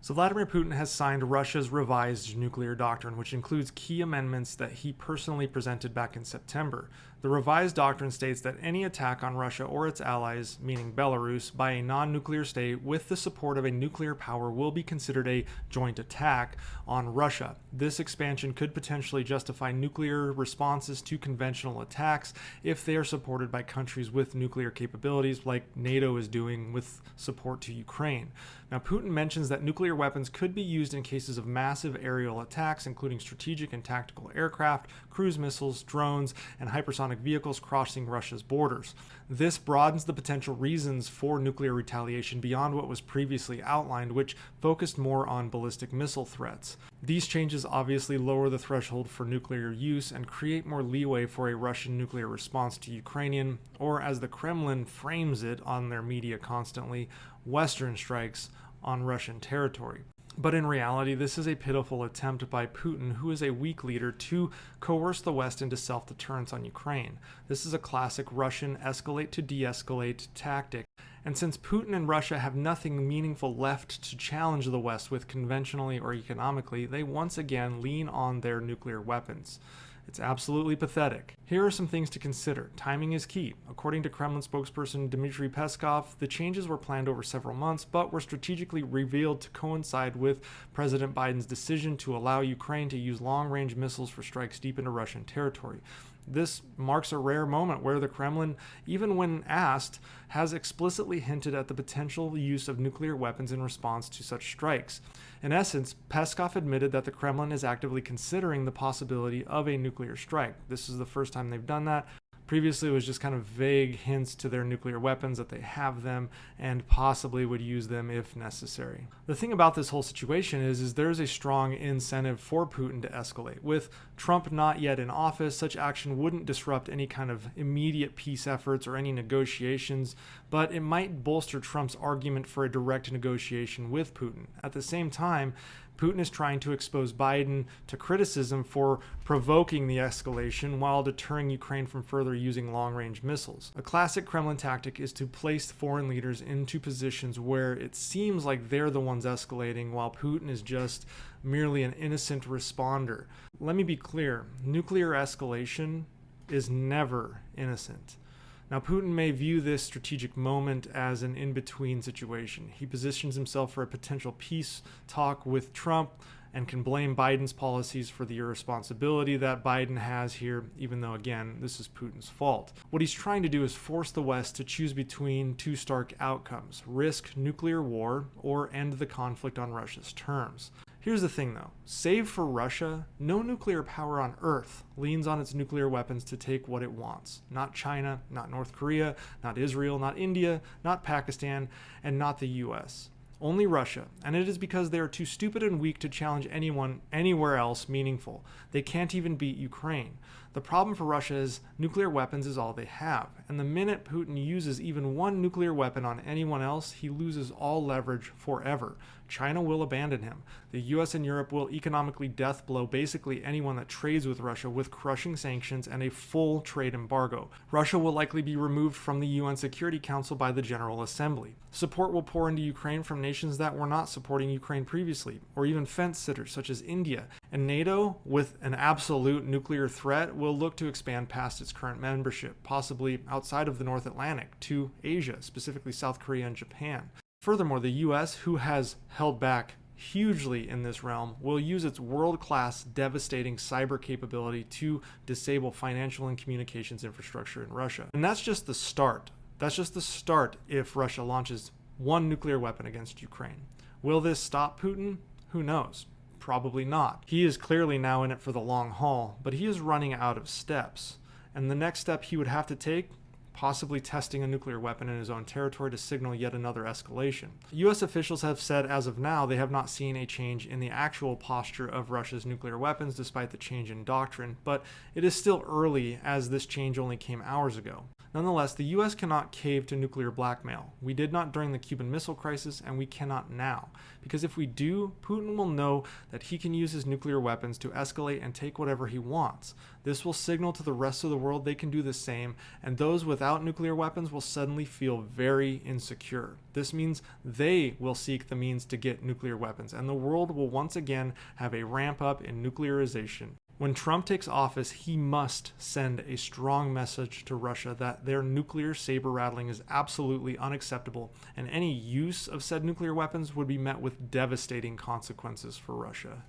So Vladimir Putin has signed Russia's revised nuclear doctrine, which includes key amendments that he personally presented back in September. The revised doctrine states that any attack on Russia or its allies, meaning Belarus, by a non-nuclear state with the support of a nuclear power will be considered a joint attack on Russia. This expansion could potentially justify nuclear responses to conventional attacks if they are supported by countries with nuclear capabilities, like NATO is doing with support to Ukraine. Now, Putin mentions that nuclear weapons could be used in cases of massive aerial attacks, including strategic and tactical aircraft, cruise missiles, drones, and hypersonic vehicles crossing Russia's borders. This broadens the potential reasons for nuclear retaliation beyond what was previously outlined, which focused more on ballistic missile threats. These changes obviously lower the threshold for nuclear use and create more leeway for a Russian nuclear response to Ukrainian, or as the Kremlin frames it on their media constantly, Western strikes on Russian territory. But in reality, this is a pitiful attempt by Putin, who is a weak leader, to coerce the West into self-deterrence on Ukraine. This is a classic Russian escalate to de-escalate tactic. And since Putin and Russia have nothing meaningful left to challenge the West with conventionally or economically, they once again lean on their nuclear weapons. It's absolutely pathetic. Here are some things to consider. Timing is key. According to Kremlin spokesperson Dmitry Peskov, the changes were planned over several months, but were strategically revealed to coincide with President Biden's decision to allow Ukraine to use long-range missiles for strikes deep into Russian territory. This marks a rare moment where the Kremlin, even when asked, has explicitly hinted at the potential use of nuclear weapons in response to such strikes. In essence, Peskov admitted that the Kremlin is actively considering the possibility of a nuclear strike. This is the first time they've done that. Previously, it was just kind of vague hints to their nuclear weapons, that they have them and possibly would use them if necessary. The thing about this whole situation is there's a strong incentive for Putin to escalate. With Trump not yet in office, such action wouldn't disrupt any kind of immediate peace efforts or any negotiations, but it might bolster Trump's argument for a direct negotiation with Putin. At the same time, Putin is trying to expose Biden to criticism for provoking the escalation while deterring Ukraine from further using long-range missiles. A classic Kremlin tactic is to place foreign leaders into positions where it seems like they're the ones escalating while Putin is just merely an innocent responder. Let me be clear, nuclear escalation is never innocent. Now, Putin may view this strategic moment as an in-between situation. He positions himself for a potential peace talk with Trump and can blame Biden's policies for the irresponsibility that Biden has here, even though, again, this is Putin's fault. What he's trying to do is force the West to choose between two stark outcomes: risk nuclear war or end the conflict on Russia's terms. Here's the thing though, save for Russia, no nuclear power on Earth leans on its nuclear weapons to take what it wants. Not China, not North Korea, not Israel, not India, not Pakistan, and not the US. Only Russia, and it is because they are too stupid and weak to challenge anyone anywhere else meaningful. They can't even beat Ukraine. The problem for Russia is nuclear weapons is all they have, and the minute Putin uses even one nuclear weapon on anyone else, he loses all leverage forever. China will abandon him. The US and Europe will economically death blow basically anyone that trades with Russia with crushing sanctions and a full trade embargo. Russia will likely be removed from the UN Security Council by the General Assembly. Support will pour into Ukraine from nations that were not supporting Ukraine previously, or even fence-sitters such as India. And NATO, with an absolute nuclear threat, will look to expand past its current membership, possibly outside of the North Atlantic, to Asia, specifically South Korea and Japan. Furthermore, the US, who has held back hugely in this realm, will use its world-class, devastating cyber capability to disable financial and communications infrastructure in Russia. And that's just the start. That's just the start if Russia launches one nuclear weapon against Ukraine. Will this stop Putin? Who knows? Probably not. He is clearly now in it for the long haul, but he is running out of steps. And the next step he would have to take, possibly testing a nuclear weapon in his own territory to signal yet another escalation. US officials have said as of now they have not seen a change in the actual posture of Russia's nuclear weapons despite the change in doctrine, but it is still early as this change only came hours ago. Nonetheless, the US cannot cave to nuclear blackmail. We did not during the Cuban Missile Crisis, and we cannot now. Because if we do, Putin will know that he can use his nuclear weapons to escalate and take whatever he wants. This will signal to the rest of the world they can do the same, and those without nuclear weapons will suddenly feel very insecure. This means they will seek the means to get nuclear weapons, and the world will once again have a ramp up in nuclearization. When Trump takes office, he must send a strong message to Russia that their nuclear saber rattling is absolutely unacceptable, and any use of said nuclear weapons would be met with devastating consequences for Russia.